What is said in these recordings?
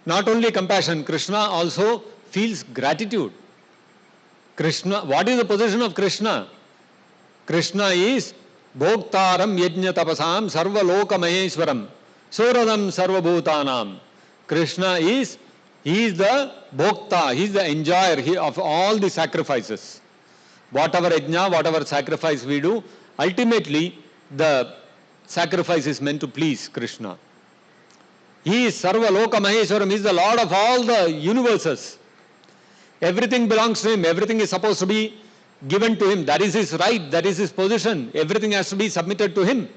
Not only compassion, Krishna also feels gratitude. Krishna, what is the position of Krishna? Krishna is Bhoktaram Yajna Tapasam Sarva Loka Maheshwaram Suradam Sarva Bhutanam. Krishna is, he is the Bhokta, he is the enjoyer of all the sacrifices. Whatever yajna, whatever sacrifice we do, ultimately the sacrifice is meant to please Krishna. He is Sarva Loka Maheshwaram, he is the Lord of all the universes. Everything belongs to him, everything is supposed to be given to him. That is his right, that is his position. Everything has to be submitted to him.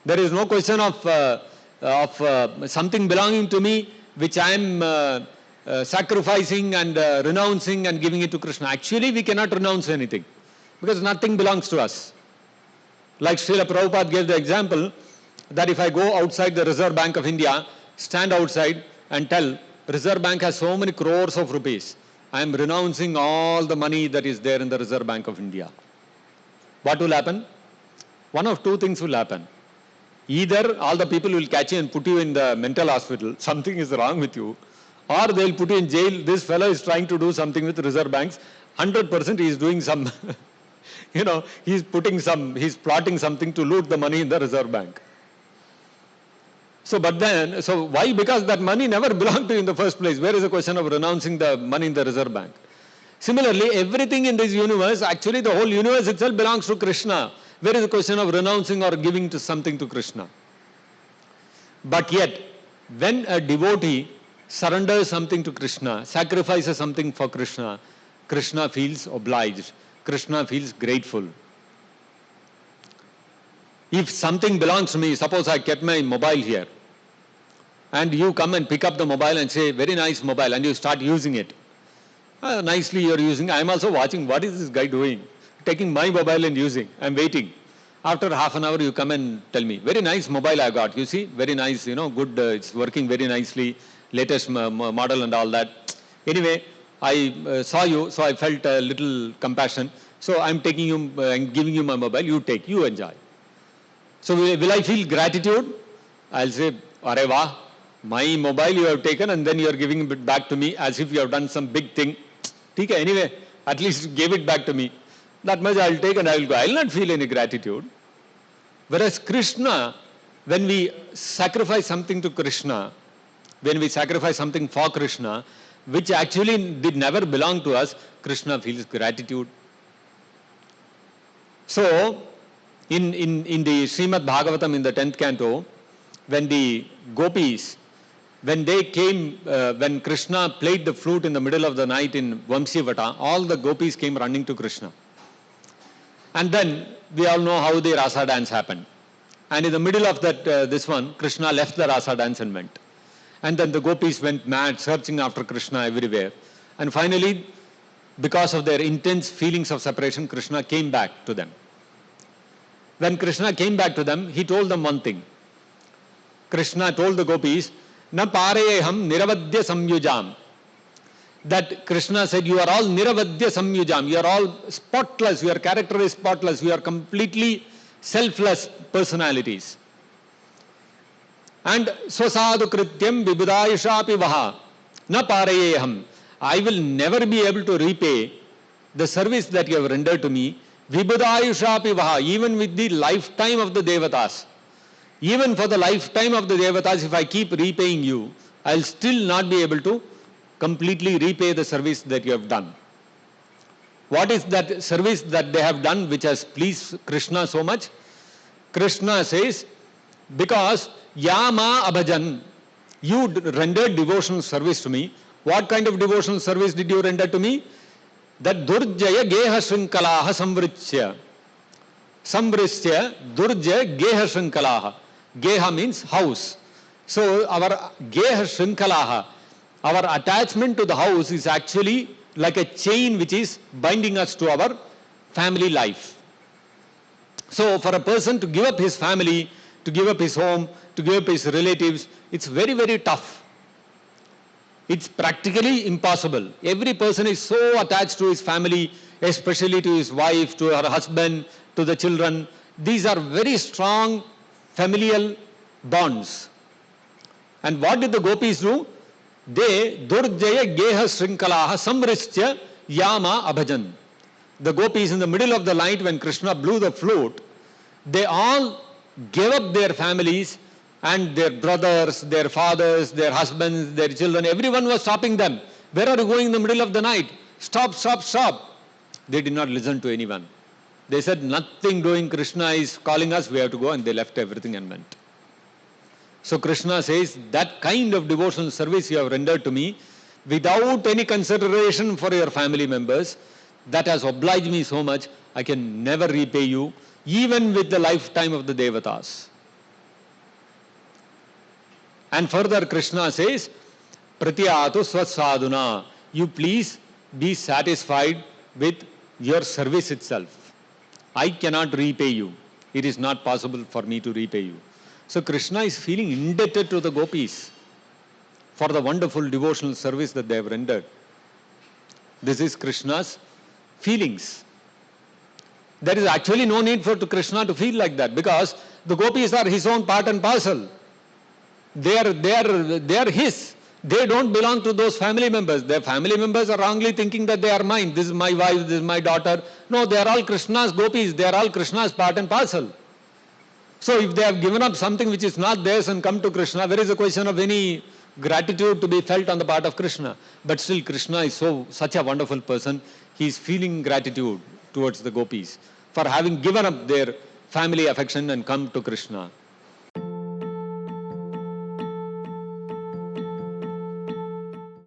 There is no question of something belonging to me which I am sacrificing and renouncing and giving it to Krishna. Actually, we cannot renounce anything because nothing belongs to us. Like Srila Prabhupada gave the example that if I go outside the Reserve Bank of India, stand outside and tell, Reserve Bank has so many crores of rupees, I am renouncing all the money that is there in the Reserve Bank of India. What will happen? One of two things will happen. Either all the people will catch you and put you in the mental hospital, something is wrong with you, or they will put you in jail. This fellow is trying to do something with Reserve Banks. 100% he is doing some, he is plotting something to loot the money in the Reserve Bank. So why? Because that money never belonged to you in the first place. Where is the question of renouncing the money in the Reserve Bank? Similarly, everything in this universe, actually the whole universe itself belongs to Krishna. Where is the question of renouncing or giving to something to Krishna? But yet, when a devotee surrenders something to Krishna, sacrifices something for Krishna, Krishna feels obliged. Krishna feels grateful. If something belongs to me, suppose I kept my mobile here, and you come and pick up the mobile and say, very nice mobile, and you start using it. Nicely you are using. I am also watching, what is this guy doing? Taking my mobile and using. I am waiting. After half an hour you come and tell me, very nice mobile I got. You see, very nice, good, it's working very nicely, latest model and all that. Anyway, I saw you, so I felt a little compassion. So I am taking you and giving you my mobile, you take, you enjoy. So will I feel gratitude? I'll say, Arey wah, my mobile you have taken and then you are giving it back to me as if you have done some big thing. Anyway, at least give it back to me. That much I'll take and I will go. I'll not feel any gratitude. Whereas Krishna, when we sacrifice something to Krishna, when we sacrifice something for Krishna, which actually did never belong to us, Krishna feels gratitude. So, in the Srimad Bhagavatam in the 10th canto, when the gopis, when they came, when Krishna played the flute in the middle of the night in Vamsivata, all the gopis came running to Krishna. And then we all know how the rasa dance happened. And in the middle of that, this one, Krishna left the rasa dance and went. And then the gopis went mad, searching after Krishna everywhere. And finally, because of their intense feelings of separation, Krishna came back to them. When Krishna came back to them, he told them one thing. Krishna told the gopis, Na pareyeham niravadya samyujam. That Krishna said, you are all niravadya samyujam. You are all spotless. Your character is spotless. You are completely selfless personalities. And swasadu krityam vibudayushapi vaha. Na pareyeham. I will never be able to repay the service that you have rendered to me. Vibudayushapi vaha. Even with the lifetime of the devatas. Even for the lifetime of the devatas, if I keep repaying you, I will still not be able to completely repay the service that you have done. What is that service that they have done which has pleased Krishna so much? Krishna says, because Yama Abhajan, you rendered devotional service to me. What kind of devotional service did you render to me? That Durjaya Geha Shrinkalaha Samvritsya. Samvritsya Durjaya Geha Shrinkalaha. Geha means house. So our Geha Shrinkalaha, our attachment to the house is actually like a chain which is binding us to our family life. So for a person to give up his family, to give up his home, to give up his relatives, it's very, very tough. It's practically impossible. Every person is so attached to his family, especially to his wife, to her husband, to the children. These are very strong familial bonds. And what did the gopis do? they durjaya geha shrinkalaha samrischa yama abhajan. The gopis in the middle of the night when Krishna blew the flute, they all gave up their families and their brothers, their fathers, their husbands, their children. Everyone was stopping them. Where are you going in the middle of the night? Stop, stop, stop. They did not listen to anyone. They said, nothing doing, Krishna is calling us, we have to go, and they left everything and went. So Krishna says, that kind of devotional service you have rendered to me, without any consideration for your family members, that has obliged me so much, I can never repay you, even with the lifetime of the Devatas. And further Krishna says, Pratyatu swasaduna, you please be satisfied with your service itself. I cannot repay you. It is not possible for me to repay you. So Krishna is feeling indebted to the gopis for the wonderful devotional service that they have rendered. This is Krishna's feelings. There is actually no need for Krishna to feel like that, because the gopis are his own part and parcel. They are his. They don't belong to those family members. Their family members are wrongly thinking that they are mine. This is my wife, this is my daughter. No, they are all Krishna's gopis. They are all Krishna's part and parcel. So if they have given up something which is not theirs and come to Krishna, where is the question of any gratitude to be felt on the part of Krishna? But still Krishna is such a wonderful person. He is feeling gratitude towards the gopis for having given up their family affection and come to Krishna.